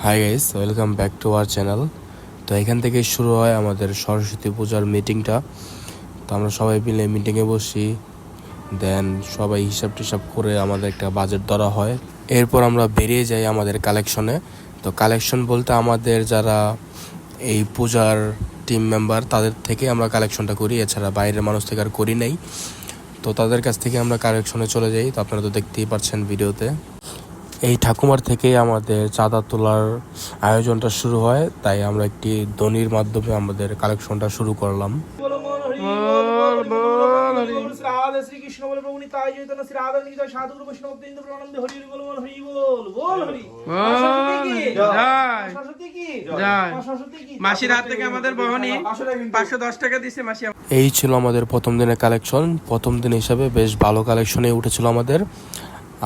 Hi guys, welcome back to our channel. তো এখান থেকে শুরু হয় আমাদের সরস্বতী পূজার মিটিংটা। তো আমরা সবাই মিলে মিটিংয়ে বসি, দেন সবাই হিসাব টিসাব করে আমাদের একটা বাজেট ধরা হয়। এরপর আমরা বেরিয়ে যাই আমাদের কালেকশনে। তো কালেকশন বলতে আমাদের যারা এই পূজার টিম মেম্বার তাদের থেকে আমরা কালেকশনটা করি, এছাড়া বাইরের মানুষ থেকে আর করি নাই। তো তাদের কাছ থেকে আমরা কালেকশনে চলে যাই। তো আপনারা তো দেখতেই পাচ্ছেন ভিডিওতে। এই ঠাকুমার থেকেই আমাদের চাঁদা তোলার আয়োজনটা শুরু হয়, তাই আমরা একটি দনির মাধ্যমে আমাদের কালেকশনটা শুরু করলাম। মাসির হাত থেকে আমাদের বহনি 510 টাকা দিছে মাসি। এই ছিল আমাদের প্রথম দিনের কালেকশন। প্রথম দিন হিসাবে বেশ ভালো কালেকশনে উঠেছিল আমাদের।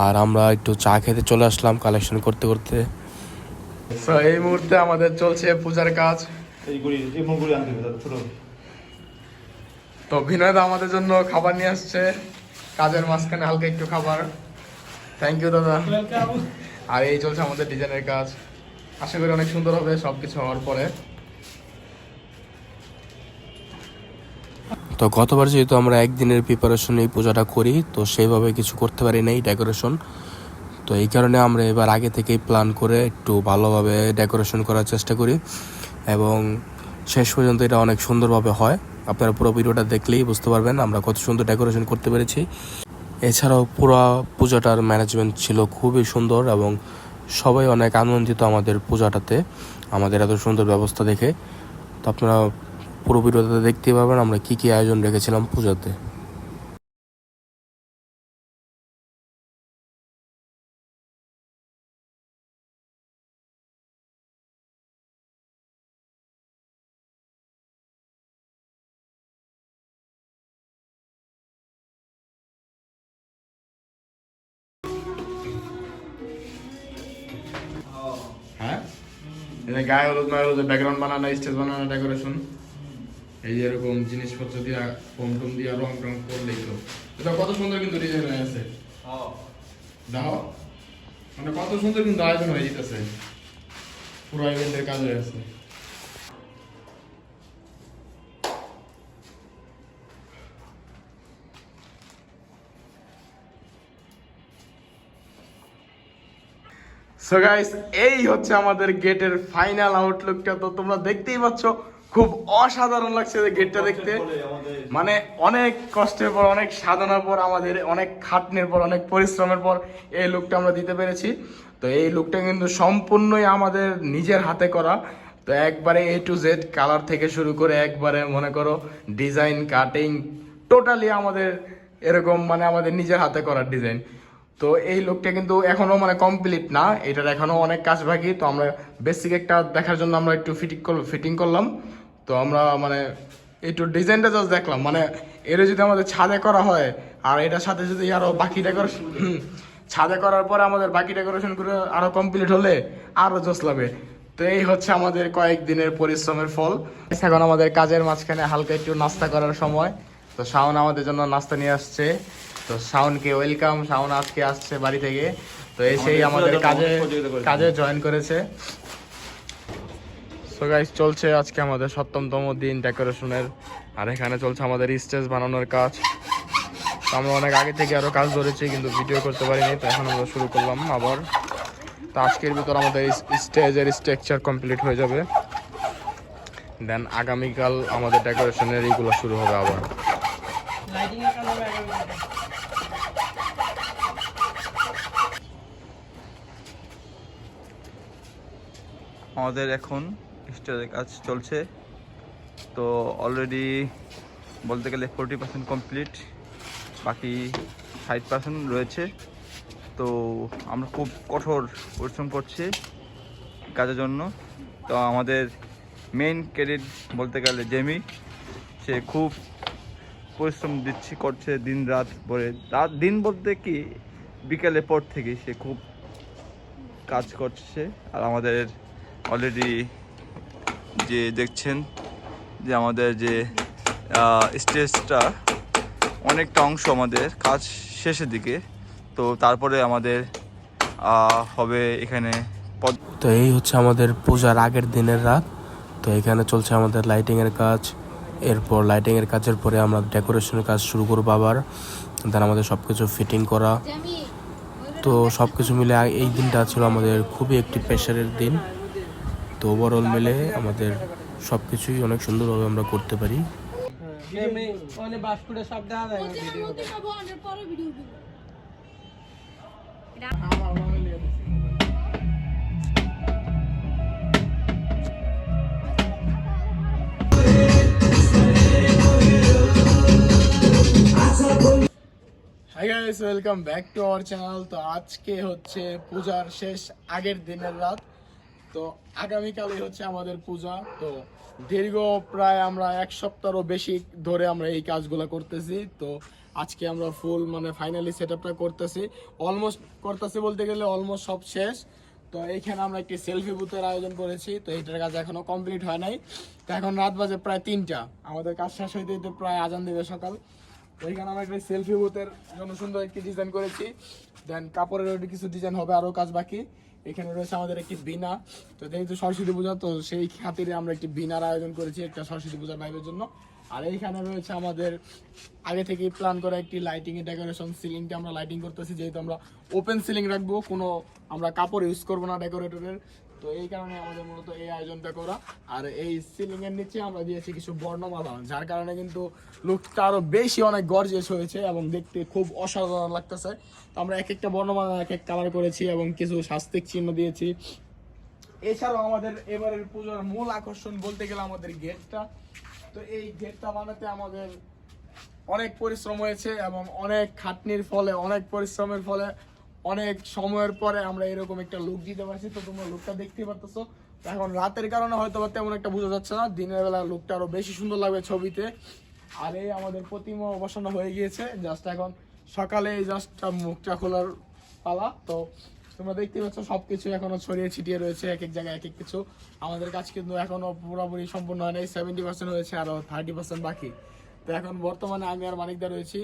আর আমরা একটু চা খেতে চলে আসলাম কালেকশন করতে করতে। এই মুহূর্তে আমাদের চলছে পূজার কাজ। তো বিনয় দা আমাদের জন্য খাবার নিয়ে আসছে, কাজের মাঝখানে হালকা একটু খাবার। থ্যাংক ইউ দাদা। আর এই চলছে আমাদের ডিজাইনের কাজ, আশা করি অনেক সুন্দর হবে সবকিছু হওয়ার পরে। তো গতবার যেহেতু আমরা একদিনের প্রিপারেশন এই পূজাটা করি, তো সেইভাবে কিছু করতে পারি নাই ডেকোরেশন। তো এই কারণে আমরা এবার আগে থেকেই প্ল্যান করে একটু ভালোভাবে ডেকোরেশন করার চেষ্টা করি, এবং শেষ পর্যন্ত এটা অনেক সুন্দরভাবে হয়। আপনারা পুরো ভিডিওটা দেখলেই বুঝতে পারবেন আমরা কত সুন্দর ডেকোরেশন করতে পেরেছি। এছাড়াও পুরো পূজাটার ম্যানেজমেন্ট ছিল খুবই সুন্দর, এবং সবাই অনেক আনন্দিত আমাদের পূজাটাতে, আমাদের এত সুন্দর ব্যবস্থা দেখে। তো আপনারা পুরো ভিডিওতে দেখতেই পারবেন আমরা কী কী আয়োজন রেখেছিলাম পূজাতে। হ্যাঁ, এটা গায়ে হলুদ মায়ের হলুদ ব্যাকগ্রাউন্ড বানানো, স্টেজ বানানো, ডেকোরেশন, এই যে এরকম জিনিসপত্র দিয়ে ফোম টোম দিয়ে রং টং করলেই তো এটা কত সুন্দর কিন্তু ডিজাইন হয়ে আছে। দাও মানে কত সুন্দর কিন্তু আয়োজন হয়ে যেতেছে, পুরো ইভেন্টের কাজ হয়ে আছে। সো গাইস, এই হচ্ছে আমাদের গেটের ফাইনাল আউটলুকটা। তো তোমরা দেখতেই পাচ্ছ খুব অসাধারণ লাগছে গেটটা দেখতে। মানে অনেক কষ্টের পর, অনেক সাধনার পর, আমাদের অনেক খাটনির পর, অনেক পরিশ্রমের পর এই লুকটা আমরা দিতে পেরেছি। তো এই লুকটা কিন্তু সম্পূর্ণই আমাদের নিজের হাতে করা। তো একবারে A to Z, কালার থেকে শুরু করে একবারে মনে করো ডিজাইন, কাটিং, টোটালি আমাদের এরকম মানে আমাদের নিজের হাতে করার ডিজাইন। তো এই লুকটা কিন্তু এখনো মানে কমপ্লিট না, এটার এখনো অনেক কাজ বাকি। তো আমরা বেসিক একটা দেখার জন্য আমরা একটু ফিটিং করলাম। তো আমরা মানে একটু ডিজাইনটা জাস্ট দেখলাম, মানে এটা যদি আমাদের ছাদে করা হয় আর এটার সাথে যদি আরো বাকি ডেকোরেশন ছাদে করার পরে আমাদের বাকি ডেকোরেশন করে আরো কমপ্লিট হলে আরো জোস লাগবে। তো এই হচ্ছে আমাদের কয়েকদিনের পরিশ্রমের ফল। এখন আমাদের কাজের মাঝখানে হালকা একটু নাস্তা করার সময়। তো শাওন আমাদের জন্য নাস্তা নিয়ে আসছে। তো শাওনকে ওয়েলকাম, শাওন আজকে আসছে বাড়ি থেকে। তো এসেই আমাদের কাজে জয়েন করেছে। সো গাইস, চলছে আজকে আমাদের 7তম দিন ডেকোরেশনের, আর এখানে চলছে আমাদের স্টেজ বানানোর কাজ। তো আমরা অনেক আগে থেকে আরো কাজ ধরেছি কিন্তু ভিডিও করতে পারিনি, তো এখন আমরা শুরু করলাম আবার। তো আজকের ভিতর আমাদের স্টেজের স্ট্রাকচার কমপ্লিট হয়ে যাবে, দেন আগামীকাল আমাদের ডেকোরেশনের এইগুলো শুরু হবে আবার। আমাদের এখন স্টেজের কাজ চলছে। তো অলরেডি বলতে গেলে 40% কমপ্লিট, বাকি 60% রয়েছে। তো আমরা খুব কঠোর পরিশ্রম করছি কাজের জন্য। তো আমাদের মেইন ক্রেডিট বলতে গেলে জেমি, সে খুব পরিশ্রম করছে দিন রাত ভরে। দিন বলতে কি বিকেলের পর থেকে সে খুব কাজ করছে। আর আমাদের অলরেডি যে দেখছেন যে আমাদের যে স্টেজটা অনেকটা অংশ আমাদের কাজ শেষের দিকে। তো তারপরে আমাদের হবে এখানে। তো এই হচ্ছে আমাদের পূজার আগের দিনের রাত। তো এখানে চলছে আমাদের লাইটিংয়ের কাজ। এরপর লাইটিংয়ের কাজের পরে আমরা ডেকোরেশনের কাজ শুরু করবো আবার। দেন আমাদের সব কিছু ফিটিং করা। তো সব কিছু মিলে এই দিনটা ছিল আমাদের খুবই একটি প্রেশারের দিন। তো ওভারঅল মিলে আমাদের সব কিছুই অনেক সুন্দরভাবে আমরা করতে পারি। Hi guys, welcome back to our channel. তো আজকে হচ্ছে পূজার শেষ আগের দিনের রাত। তো আগামীকালই হচ্ছে আমাদের পূজা। তো দীর্ঘ প্রায় আমরা এক সপ্তাহরও বেশি ধরে আমরা এই কাজগুলো করতেছি। তো আজকে আমরা ফুল মানে ফাইনালি সেট আপটা করতেছি, অলমোস্ট করতেছি বলতে গেলে অলমোস্ট সব শেষ। তো এইখানে আমরা একটি সেলফি বুথের আয়োজন করেছি। তো এইটার কাজ এখনো কমপ্লিট হয় নাই। তো এখন রাত বাজে প্রায় 3টা, আমাদের কাজ শেষ হইতে হইতে প্রায় আজান দেবে সকাল। তো এইখানে আমরা একটা সেলফি বুথের জন্য সুন্দর একটি ডিজাইন করেছি। দেন কাপড়ের কিছু ডিজাইন হবে, আরও কাজ বাকি। এখানে রয়েছে আমাদের একটি বিনা। তো যেহেতু সরস্বতী পূজা, তো সেই খাতিরে আমরা একটি বিনার আয়োজন করেছি একটা সরস্বতী পূজার ভাইবের জন্য। আর এইখানে রয়েছে আমাদের আগে থেকেই প্ল্যান করা একটি লাইটিং এর ডেকোরেশন। সিলিংটা আমরা লাইটিং করতেছি, যেহেতু আমরা ওপেন সিলিং রাখবো, কোনো আমরা কাপড় ইউজ করবো না ডেকোরেটরের। তো এই কারণে আমাদের মূলত এই আয়োজনটা করা। আর এই সিলিং এর নিচে আমরা দিয়েছি কিছু বর্ণমালা, যার কারণে কিন্তু লুকটা আরো বেশি অনেক গর্জিয়াস হয়েছে এবং দেখতে খুব অসাধারণ লাগতেছে। তো আমরা এক একটা বর্ণমালা এক এক কালার করেছি এবং কিছু শাস্তিক চিহ্ন দিয়েছি। এছাড়াও আমাদের এবারের পুজোর মূল আকর্ষণ বলতে গেলে আমাদের গেটটা। তো এই গেটটা বানাতে আমাদের অনেক পরিশ্রম হয়েছে এবং অনেক খাটনির ফলে, অনেক পরিশ্রমের ফলে, অনেক সময়ের পরে আমরা এরকম একটা লুক দিতে পারছি। তো তোমরা লুকটা দেখতেই পারতেছো। এখন রাতের কারণে হয়তো বা তেমন একটা বোঝা যাচ্ছে না, দিনের বেলা লুকটা আরো বেশি সুন্দর লাগবে ছবিতে। আর এই আমাদের প্রতিমা বসানো হয়ে গিয়েছে, জাস্ট এখন সকালে জাস্ট মুখটা খোলার পালা। তো তোমরা দেখতে পাচ্ছ সবকিছু এখনো ছড়িয়ে ছিটিয়ে রয়েছে এক এক জায়গায় এক এক কিছু। আমাদের কাজ কিন্তু এখনো পুরোপুরি সম্পূর্ণ হয় নাই, 70% হয়েছে, আরো 30% বাকি। তো এখন বর্তমানে আমি আর মানিকদা রয়েছি,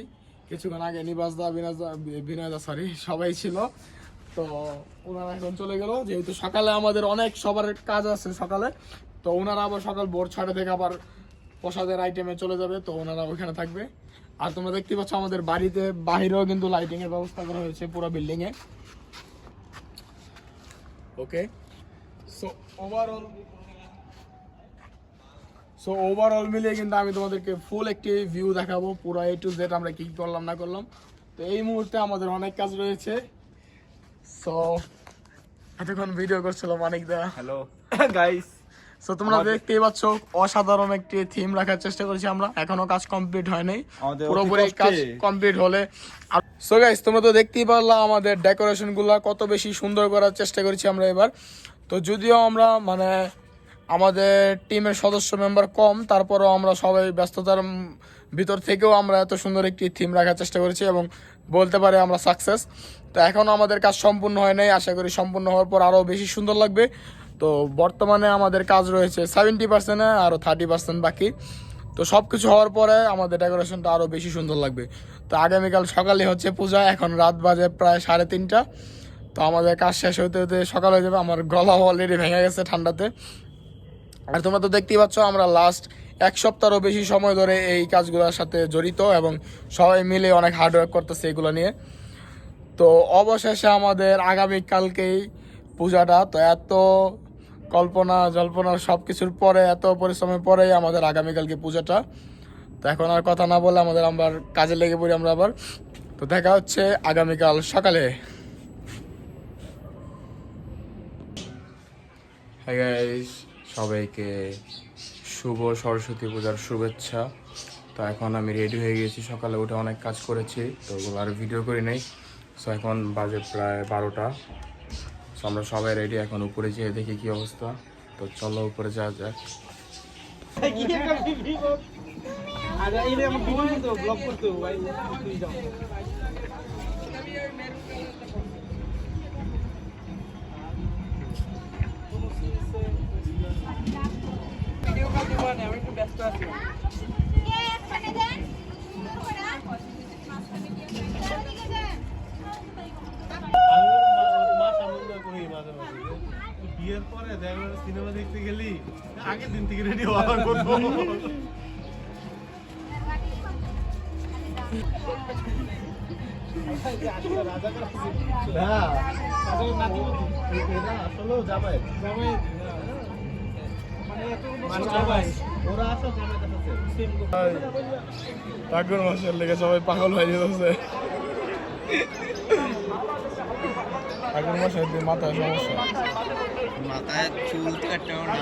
কিছুক্ষণ আগে নিবাসদা বিনয়দা সবাই ছিল। তো ওনারা এখন চলে গেল, যেহেতু সকালে আমাদের অনেক সবার কাজ আছে সকালে। তো ওনারা আবার সকাল ভোর 6টা থেকে আবার প্রসাদের আইটেমে চলে যাবে। তো ওনারা ওইখানে থাকবে। আর তোমরা দেখতে পাচ্ছ আমাদের বাড়িতে বাহিরেও কিন্তু লাইটিং এর ব্যবস্থা করা হয়েছে পুরো বিল্ডিং এ। ওকে, সো ওভারঅল মিলিয়ে কিন্তু আমি তোমাদেরকে ফুল একটি ভিউ দেখাবো, পুরো A to Z আমরা কি করলাম না করলাম। তো এই মুহূর্তে আমাদের অনেক কাজ রয়েছে। সো এতক্ষণ ভিডিও করছিল মানিকদা। Hello guys. সো তোমরা দেখতেই পাচ্ছ অসাধারণ একটি থিম রাখার চেষ্টা করেছি আমরা, এখনো কাজ কমপ্লিট হয় নাই, পুরোপুরি কাজ কমপ্লিট হলে। সো গাইস, তোমরা তো দেখতেই পারলা আমাদের ডেকোরেশন গুলা কত বেশি সুন্দর করার চেষ্টা করেছি আমরা এবার। তো যদিও আমরা মানে আমাদের টিমের সদস্য মেম্বার কম, তারপরেও আমরা সবাই ব্যস্ততার ভিতর থেকেও আমরা এত সুন্দর একটি থিম রাখার চেষ্টা করেছি এবং বলতে পারি আমরা সাকসেস। তো এখনও আমাদের কাজ সম্পূর্ণ হয় নাই, আশা করি সম্পূর্ণ হওয়ার পর আরও বেশি সুন্দর লাগবে। তো বর্তমানে আমাদের কাজ রয়েছে 70%, আরও 30% বাকি। তো সব কিছু হওয়ার পরে আমাদের ডেকোরেশনটা আরও বেশি সুন্দর লাগবে। তো আগামীকাল সকালে হচ্ছে পূজা, এখন রাত বাজে প্রায় 3:30। তো আমাদের কাজ শেষ হতে হতে সকাল হয়ে যাবে। আমার গলা অলরেডি ভেঙে গেছে ঠান্ডাতে। আর তোমরা তো দেখতেই পাচ্ছ আমরা লাস্ট এক সপ্তাহেরও বেশি সময় ধরে এই কাজগুলোর সাথে জড়িত এবং সবাই মিলে অনেক হার্ডওয়ার্ক করতেছে এগুলো নিয়ে। তো অবশেষে আমাদের আগামীকালকেই পূজাটা। তো এত কল্পনা জল্পনার সব কিছুর পরে, এত পরিশ্রমের পরেই আমাদের আগামীকালকে পূজাটা। তো এখন আর কথা না বলে আমাদের আবার কাজে লেগে পড়ি আমরা আবার। তো দেখা হচ্ছে আগামীকাল সকালে। হাই গাইস, সবাইকে শুভ সরস্বতী পূজার শুভেচ্ছা। তো এখন আমি রেডি হয়ে গেছি, সকালে উঠে অনেক কাজ করেছি, তো ওগুলো আর ভিডিও করি নাই। সো এখন বাজে প্রায় 12টা। সো আমরা সবাই রেডি, এখন উপরে যেয়ে দেখি কি অবস্থা। তো চলো উপরে যাওয়া যাক। আমি একটু ব্যস্ত আছি। বিয়ের পরে দেখো সিনেমা দেখতে গেলি আগের দিন থেকে রেডি হওয়ার কথা। ঠাকুর মাসের লেগে সবাই পাগল হয়ে যেতেছে। ঠাকুর মাসের দিন মাথায় সমস্যা, মাথায় চুল কাটাও না।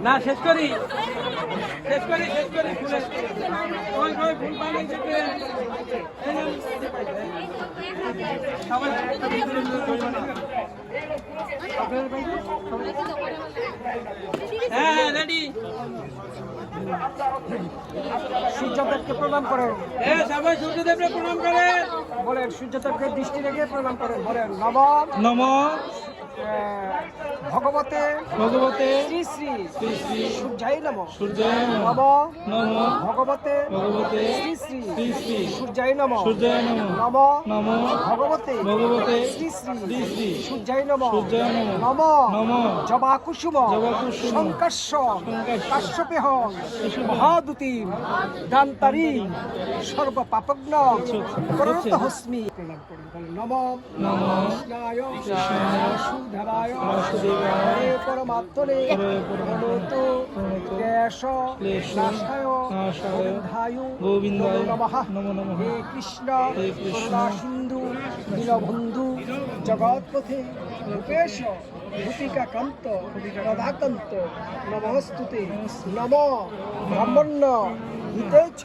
না শেষ করি ওই ফুল পানি দিতে হ্যাঁ রেডি। সূর্যদেবকে প্রণাম করেন। সবাই সূর্যদেবকে প্রণাম করে বলেন সূর্যদেবকে দৃষ্টি রেখে প্রণাম করেন। বলেন নম নম ভগবতে ভগবতে শ্রী শ্রী সূর্যায় নম। সূর্যায় নম নম ভগবতে ভগবতে শ্রী শ্রী শ্রী শ্রী সূর্যায় নম। সূর্যায় নম নম নম ভগবতে ভগবতে শ্রী শ্রী শ্রী শ্রী সূর্যায় নম। সূর্যায় নম নম নম জবা কুসুম জবাকুসুম শঙ্কর্ষ শঙ্কর্ষ কাশ্যপেহ মহাদুতি দান্তারি সর্ব পাপগ্ন করত হস্মি। প্রণাম করুন। বলেন নম নম কৃষ্ণায় কৃষ্ণায় বাসুদেবায় বাসুদেবায় হরে পরমাত্মনে প্রণত ক্লেশ নাশায় গোবিন্দায় গোবিন্দায় নমঃ। নমো নমঃ। হে কৃষ্ণ হে কৃষ্ণ করুণা সিন্ধু দীনবন্ধু জগৎপথে ভূপেশ ভূতিকাকান্ত রাধাকান্ত নমস্তুতে। নম ব্রাহ্মণ্য হিতেছ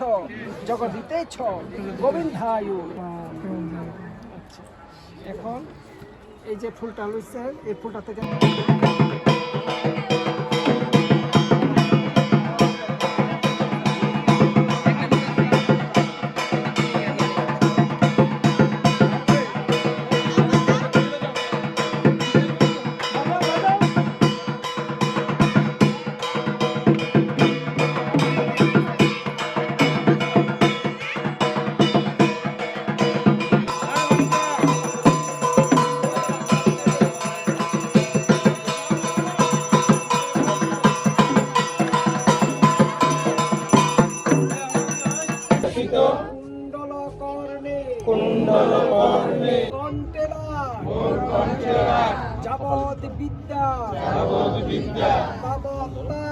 জগদিতেছ গোবিন্দায়। এখন এই যে ফুলটা লইছেন এই ফুলটা থেকে কুণ্ডলকর্ণে কণ্ঠেরা যাবৎ বিদ্যা তাবত্তা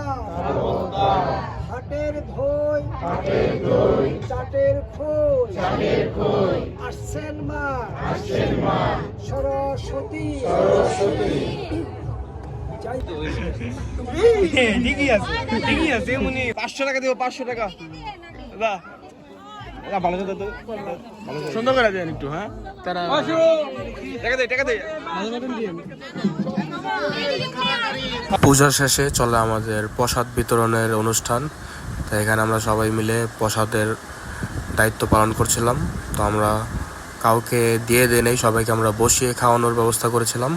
হাটের ধই চাটের খোল আসছেন মা সরস্বতী। ঠিকই আছে উনি 500 টাকা দেব 500 টাকা না ভালো কথা তো সুন্দর করে দেন একটু। হ্যাঁ তারা টাকা দে পূজার শেষে চলে আমাদের প্রসাদ বিতরণের অনুষ্ঠান। তো এখানে আমরা সবাই মিলে প্রসাদের দায়িত্ব পালন করছিলাম। তো আমরা কাউকে দিয়ে দেই নাই, সবাইকে আমরা বসিয়ে খাওয়ানোর ব্যবস্থা করেছিলাম।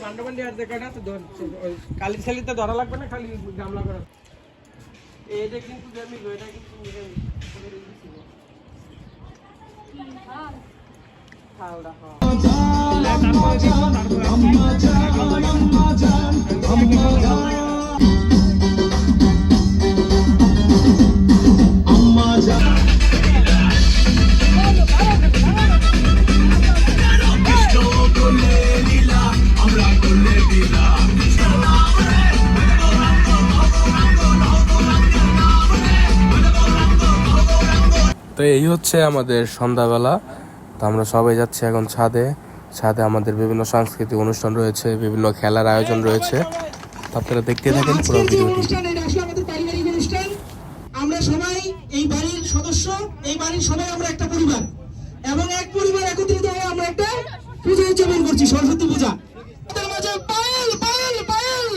মান্ডবান্ডি আর জায়গাটা তো কালি ছালিতে ধরা লাগবে না, খালি গামলা করা। এইটা কিন্তু জানি এটা কিন্তু খাওয়া তো এই হচ্ছে আমাদের সন্ধ্যাবেলা। তো আমরা সবাই যাচ্ছি এখন ছাদে। ছাদে আমাদের বিভিন্ন সাংস্কৃতিক অনুষ্ঠান রয়েছে, বিভিন্ন খেলার আয়োজন রয়েছে। তো আপনারা দেখতে থাকেন পুরো ভিডিওটি। আমাদের পারিবারিক অনুষ্ঠান। আমরা সবাই এই বাড়ির সদস্য, এই বাড়ির সবাই আমরা একটা পরিবার, এবং এক পরিবার একত্রিত হয়ে আমরা একটা পূজা উদযাপন করছি, সরস্বতী পূজা। পায়েল পায়েল পায়েল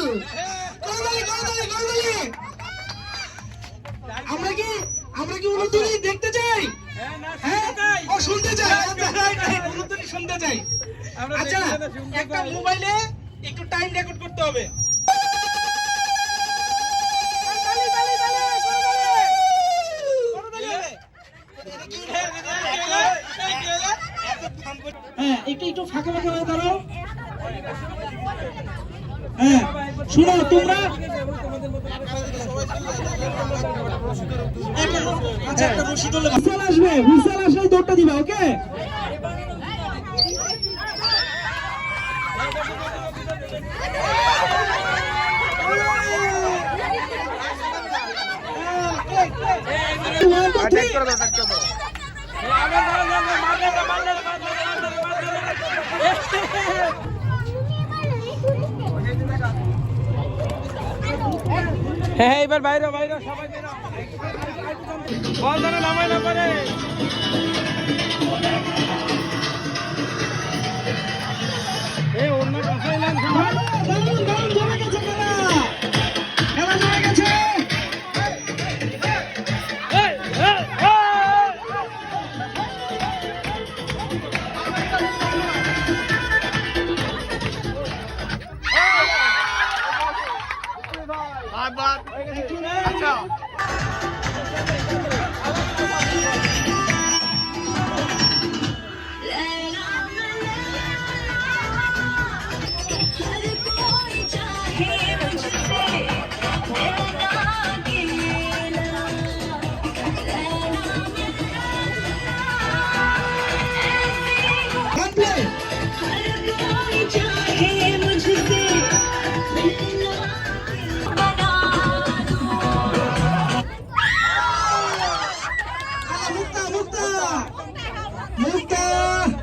আমরা কি অনুধ্বনি দেখতে চাই? হ্যাঁ, ও শুনতে চাই, অনুধ্বনি শুনতে চাই। আচ্ছা, একটা মোবাইলে একটু টাইম রেকর্ড করতে হবে। হ্যাঁ, একটু ফাঁকা ফাঁকা হয়ে দাঁড়াও। হ্যাঁ, শুনো তোমরা। আচ্ছা, একটা রশি ধরলে হুইসেল আসবে, হুইসেল আসলে দৌড়টা দিবা, ওকে? হ্যাঁ, এবার বাইরে বাইরে সবাই বেরো। বল ধরে নামাই না পারে। এই অন্য কথাই লান সবাই। আচ্ছা,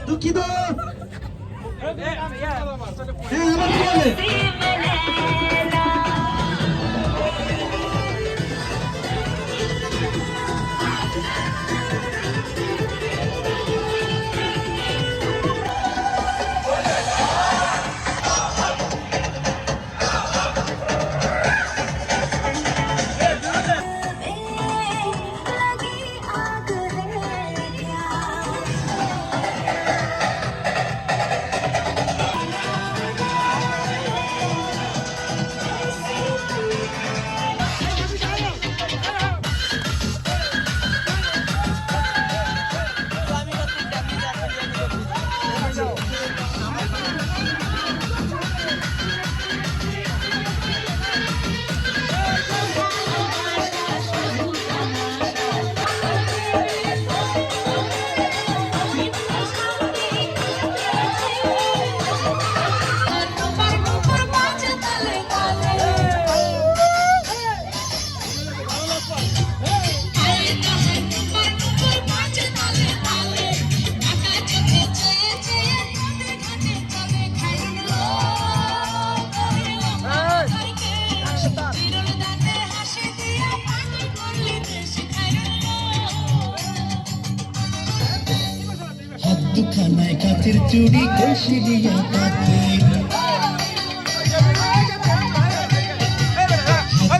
দুঃখিত। হ্যাঁ, আবার কি বলে? দুখানায় কাচের চুড়ি কষি দিয়া কাচের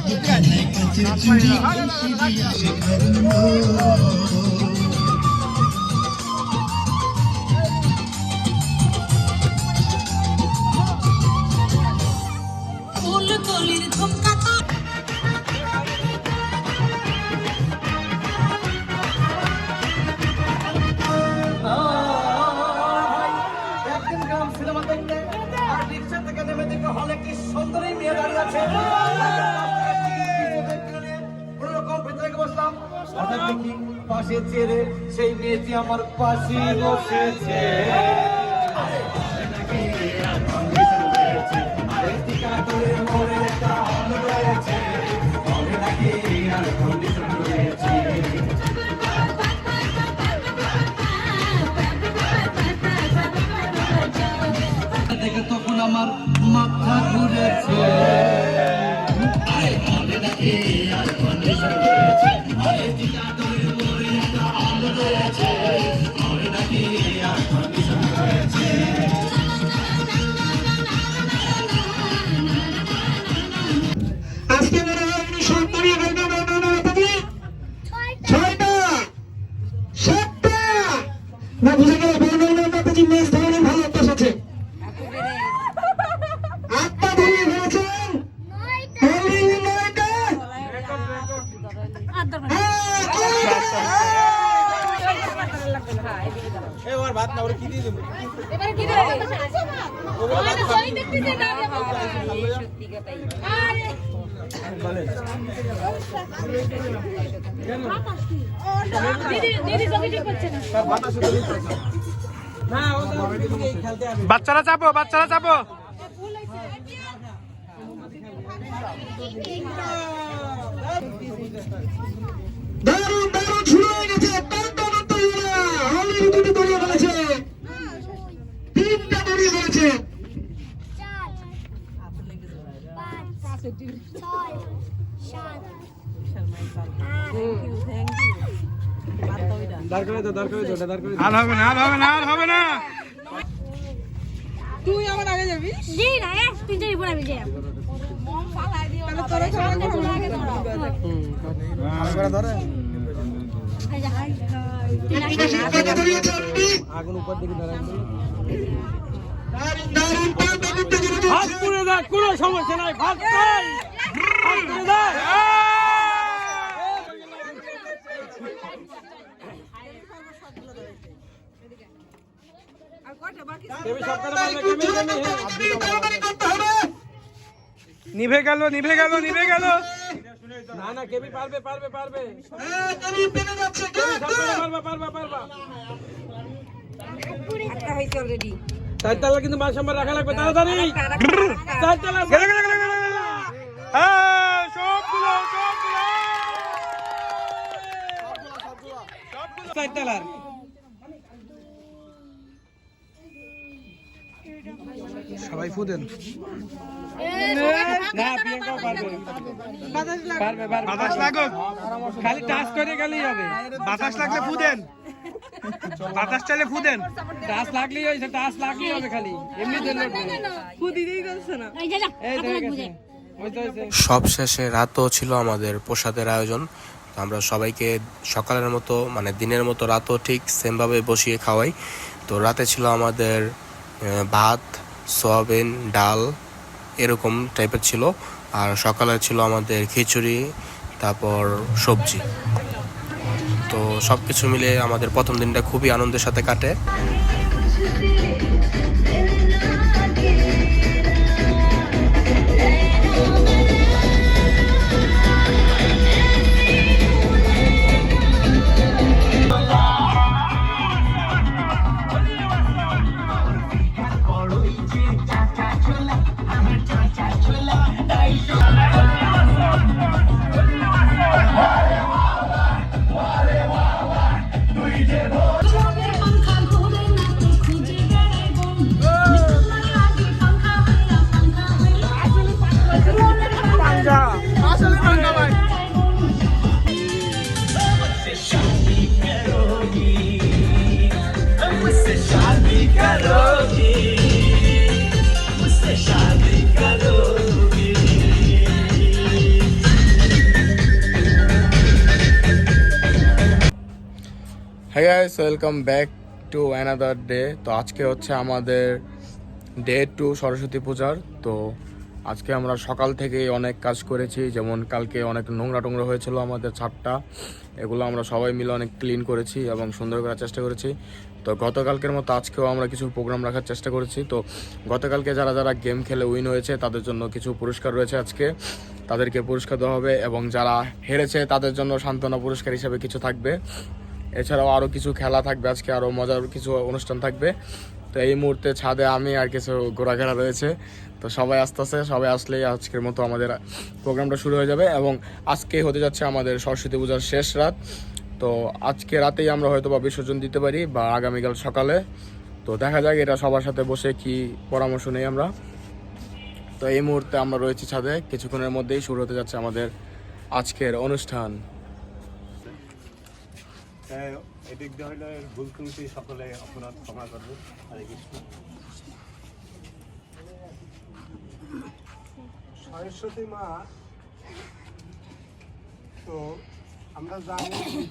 দুখানায় কাচের চুড়ি কষি দিয়া শেখার সুন্দরী মেয়ে দাঁড়িয়ে আছে কোনোরকম ভেতরে বসলাম হঠাৎ দেখি পাশে চেয়ে সেই মেয়েটি আমার পাশে বসেছে দেখে তখন আমার মাথা ঘুরেছে আজকে মনে হয় উনি সব দাঁড়িয়ে ফেলবেন মাতাজি 6টা 7টা না বুঝে গেল মাতাজি মেজ ধরনের ভালো অভ্যাস আছে 8টা ধরিয়ে ফেলেছেন অলরেডি 9টা এবার ভাত না ওরে কি দিয়ে দেব এবারে কি দেবে ওটা জয় দেখতে যে না সত্যি কথাই আরে দিদি দিদি জমি ঠিক করছে না না ও তো খেলতে হবে বাচ্চারা চাপো দারুণ দারুণ শুরু হয়ে গেছে অলরেডি দুটো দড়িয়ে ফেলেছে 3টা দড়িয়ে ফেলেছে দাঁড় করে দাও দাঁড় করে দাও দাঁড় করে আর হবে না তুই আমার আগে যাবি জি না তুই যাই পড়াবি যে মম পালাই দিও না তোরা সবাই আগে ধরো করে ধরে আগুন উপর দিকে ধরে দারুণ পাল্টা করতে করতে হাত পুড়ে দা কোনো সমস্যা নাই ভাত খাই হাত পুড়ে দা কেবি সবকটা পারবে কেবি নিভে গেল না না কেবি পারবে দড়ি পেতে যাচ্ছে পারবা চার তালা কিন্তু মাল সম্বার রাখা লাগবে তাড়াতাড়ি চার তালা চার তালার সবাই ফুদেন না প্রিয়াঙ্কাও পারবে পারবে বাতাস লাগুক খালি টাচ করে গেলেই হবে বাতাস লাগলে ফুদেন বাতাস চাইলে ফুদেন টাচ লাগলেই হয়েছে টাচ লাগলেই হবে খালি এমনি দেন এই যা যা এই তো হয়ে গেছে ওই তো হয়েছে সব শেষে রাতও ছিল আমাদের প্রসাদের আয়োজন। তো আমরা সবাইকে সকালের মতো মানে দিনের মতো রাতও ঠিক সেমভাবে বসিয়ে খাওয়াই। তো রাতে ছিল আমাদের ভাত, সয়াবিন, ডাল এরকম টাইপের ছিল, আর সকালে ছিল আমাদের খিচুড়ি, তারপর সবজি। তো সব কিছু মিলে আমাদের প্রথম দিনটা খুবই আনন্দের সাথে কাটে। Hey guys, welcome back to another day. তো আজকে হচ্ছে আমাদের ডে 2 সরস্বতী পূজার। তো আজকে আমরা সকাল থেকে অনেক কাজ করেছি, যেমন কালকে অনেক নোংরা হয়েছিল আমাদের ছাদটা, এগুলো আমরা সবাই মিলে অনেক ক্লিন করেছি এবং সুন্দর করার চেষ্টা করেছি। তো গতকালকের মতো আজকেও আমরা কিছু প্রোগ্রাম রাখার চেষ্টা করেছি। তো গতকালকে যারা যারা গেম খেলে উইন হয়েছে তাদের জন্য কিছু পুরস্কার রয়েছে, আজকে তাদেরকে পুরস্কার দেওয়া হবে, এবং যারা হেরেছে তাদের জন্য সান্ত্বনা পুরস্কার হিসেবে কিছু থাকবে। এছাড়াও আরও কিছু খেলা থাকবে, আজকে আরও মজার কিছু অনুষ্ঠান থাকবে। তো এই মুহূর্তে ছাদে আমি আর কিছু ঘোরাঘেরা রয়েছে, তো সবাই আসতেছে, সবাই আসলেই আজকের মতো আমাদের প্রোগ্রামটা শুরু হয়ে যাবে। এবং আজকে হতে যাচ্ছে আমাদের সরস্বতী পূজার শেষ রাত। তো আজকে রাতেই আমরা হয়তো বা বিসর্জন দিতে পারি বা আগামীকাল সকালে। তো দেখা যাক, এটা সবার সাথে বসে কি পরামর্শ নেই আমরা। তো এই মুহূর্তে আমরা রয়েছি ছাদে, কিছুক্ষণের মধ্যেই শুরু হতে যাচ্ছে আমাদের আজকের অনুষ্ঠান। এদিক দিয়ে হইলে ভুল ত্রুটি সকলে অপরাধ ক্ষমা করবে। হরে কৃষ্ণ। সরস্বতী মা তো আমরা জানি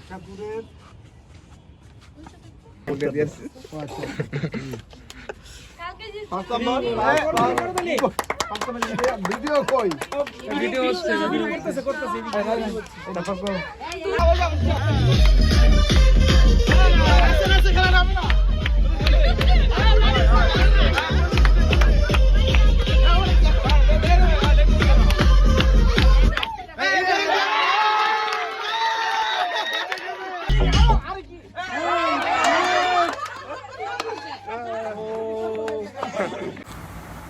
ঠাকুরের কালকে যে ভিডিও কই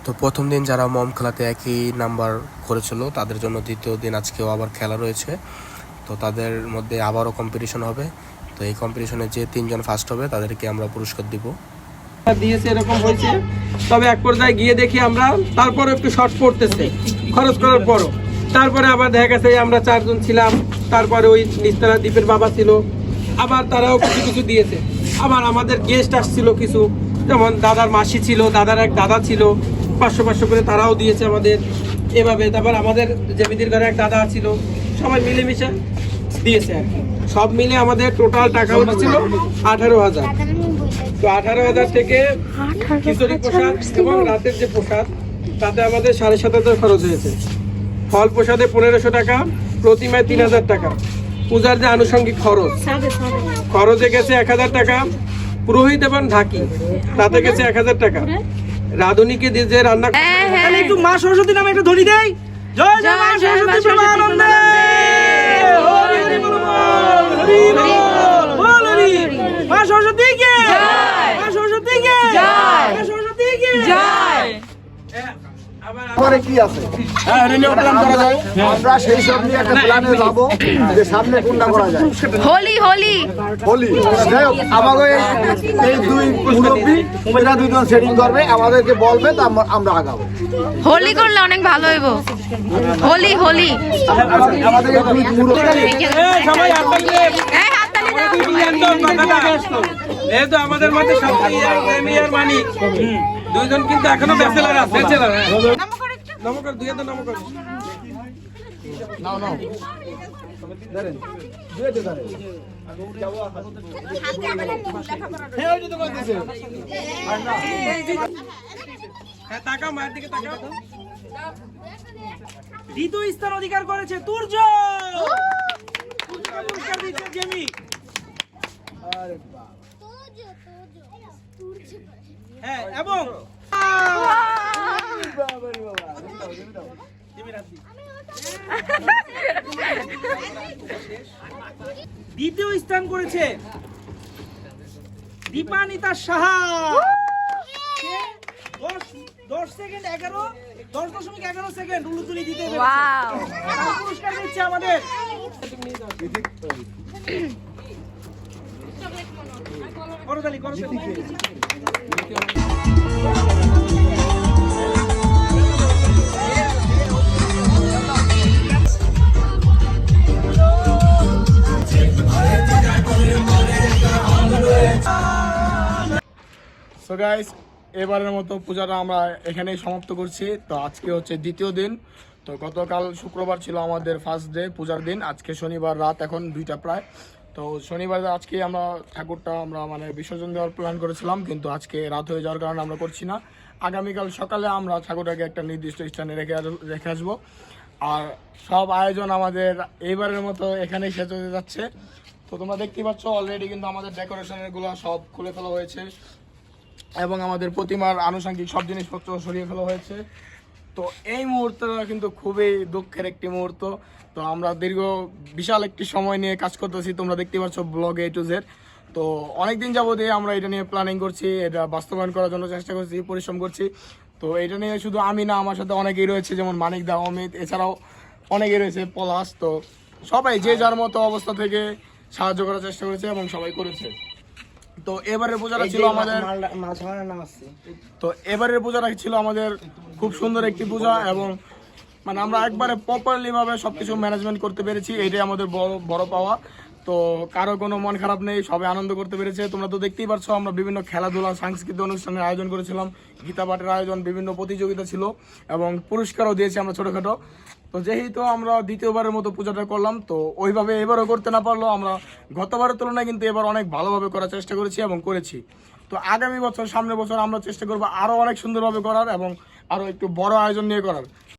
তো প্রথম দিন যারা মম খেলাতে একই নাম্বার করেছিল তাদের জন্য দ্বিতীয় দিন আজকেও আবার খেলা রয়েছে। তো তাদের মধ্যে আবারও কম্পিটিশন হবে। তো এই কম্পিটিশনে যে 3 জন ফার্স্ট হবে তাদেরকে আমরা পুরস্কার দিব। দিয়েছে এরকম হয়েছে, তবে এক পর্যায়ে গিয়ে দেখি আমরা তারপরে একটু শর্ট পড়তেছে খরচ করার পরও। তারপরে আবার দেখা গেছে আমরা 4 জন ছিলাম, তারপরে ওই নিস্তারা দ্বীপের বাবা ছিল, আবার তারাও কিছু কিছু দিয়েছে। আবার আমাদের গেস্ট আসছিল কিছু, যেমন দাদার মাসি ছিল, দাদার এক দাদা ছিল, 500 করে তারাও দিয়েছে আমাদের এভাবে। তারপর আমাদের জমিদির ঘরে এক দাদা ছিল, সবাই মিলেমিশে দিয়েছে আর কি। সব মিলে আমাদের টোটাল টাকা উঠেছিল 18,000। তো 18,000 থেকে খিচুড়ি প্রসাদ এবং রাতের যে প্রসাদ তাতে আমাদের 7,500 খরচ হয়েছে। ফল প্রসাদে 1,500 টাকা, প্রতিমায় 3,000 টাকা, পূজার যে আনুষঙ্গিক খরচে গেছে 1,000 টাকা, পুরোহিত এবং ঢাকি তাতে গেছে 1,000 টাকা, রাঁধুনিকে দিয়ে যে রান্না একটু মা সরস্বতী নামে একটা ধ্বনি দেয়, জয় জয় মা সরস্বতী প্রেমানন্দে, হরি হরি বল হরি বল হরি, মা সরস্বতী কে জয়, মা সরস্বতী কে জয়, মা সরস্বতী কে জয়। পরে কি আছে আমরা সেই সব নিয়ে একটা প্ল্যানে যাবো যে সামনে কোনটা করা যায়। হোলি হোলি হোলি যাই হোক, আমাকে এই দুই মুরব্বী এরা 2 জন সেটিং করবে, আমাদেরকে বলবে, তা আমরা আগাবো। হোলি করলে অনেক ভালো হইব। হোলি হোলি আমাদের এই দুই মুরব্বী সবাই হাততালি দে, এই হাততালি দাও। এই তো আমাদের মধ্যে সবথেকে প্রেমিয়ার মানিক 2 জন কিন্তু এখনো ব্যাচেলর আছে। নমস্কার, 2 জন নমস্কার। হ্যাঁ, তাকাও মায়ের দিকে তাকাও। দ্বিতীয় স্থান অধিকার করেছে তুর্য, পুরস্কার দিচ্ছে জেমি। হ্যাঁ, এবং দ্বিতীয় স্থান করেছে দীপানিতা সাহা, 10 সেকেন্ড 10.11 সেকেন্ড উলুতুলি দিতে পেরেছে। পুরস্কার দিচ্ছে আমাদের করতালি করতালি। সো গাইস, এবারের মতো পূজাটা আমরা এখানেই সমাপ্ত করছি। তো আজকে হচ্ছে দ্বিতীয় দিন। তো গতকাল শুক্রবার ছিল আমাদের ফার্স্ট ডে পূজার দিন, আজকে শনিবার রাত, এখন 2টা প্রায়। তো শনিবার আজকে আমরা ঠাকুরটা আমরা মানে বিসর্জন দেওয়ার প্ল্যান করেছিলাম, কিন্তু আজকে রাত হয়ে যাওয়ার কারণে আমরা করছি না। আগামীকাল সকালে আমরা ঠাকুরটাকে একটা নির্দিষ্ট স্থানে রেখে আসবো। আর সব আয়োজন আমাদের এইবারের মতো এখানেই শেষ হতে যাচ্ছে। তো তোমরা দেখতেই পাচ্ছ অলরেডি কিন্তু আমাদের ডেকোরেশনের গুলো সব খুলে ফেলা হয়েছে এবং আমাদের প্রতিমার আনুষঙ্গিক সব জিনিসপত্র সরিয়ে ফেলা হয়েছে। তো এই মুহূর্তটা কিন্তু খুবই দুঃখের একটি মুহূর্ত। তো আমরা বিশাল একটি সময় নিয়ে কাজ করতেছি, তোমরা দেখতে পাচ্ছ ব্লগ A to Z। তো অনেকদিন যাবত আমরা এটা নিয়ে প্ল্যানিং করছি, এটা বাস্তবায়ন করার জন্য চেষ্টা করছি, পরিশ্রম করছি। তো এটা নিয়ে শুধু আমি না, আমার সাথে অনেকেই রয়েছে, যেমন মানিক দা, অমিত, এছাড়াও অনেকেই রয়েছে, পলাশ। তো সবাই যে যার মতো অবস্থা থেকে সাহায্য করার চেষ্টা করেছে এবং সবাই করেছে। তো এবারের পূজাটা ছিল আমাদের খুব সুন্দর একটি পূজা এবং মানে আমরা একবারে প্রপারলি ভাবে সবকিছু ম্যানেজমেন্ট করতে পেরেছি, এটাই আমাদের বড় পাওয়া। তো কারো কোনো মন খারাপ নেই, সবাই আনন্দ করতে পেরেছে। তোমরা তো দেখতেই পারছো আমরা বিভিন্ন খেলাধুলা, সাংস্কৃতিক অনুষ্ঠানের আয়োজন করেছিলাম, গীতা পাঠের আয়োজন, বিভিন্ন প্রতিযোগিতা ছিল এবং পুরস্কারও দিয়েছি আমরা ছোটোখাটো। তো যেহেতু আমরা দ্বিতীয়বারের মতো পূজাটা করলাম, তো ওইভাবে এবারও করতে না পারলেও আমরা গতবারের তুলনায় কিন্তু এবার অনেক ভালোভাবে করার চেষ্টা করেছি এবং করেছি। তো আগামী বছর, সামনের বছর আমরা চেষ্টা করবো আরও অনেক সুন্দরভাবে করার এবং আরও একটু বড় আয়োজন নিয়ে করার।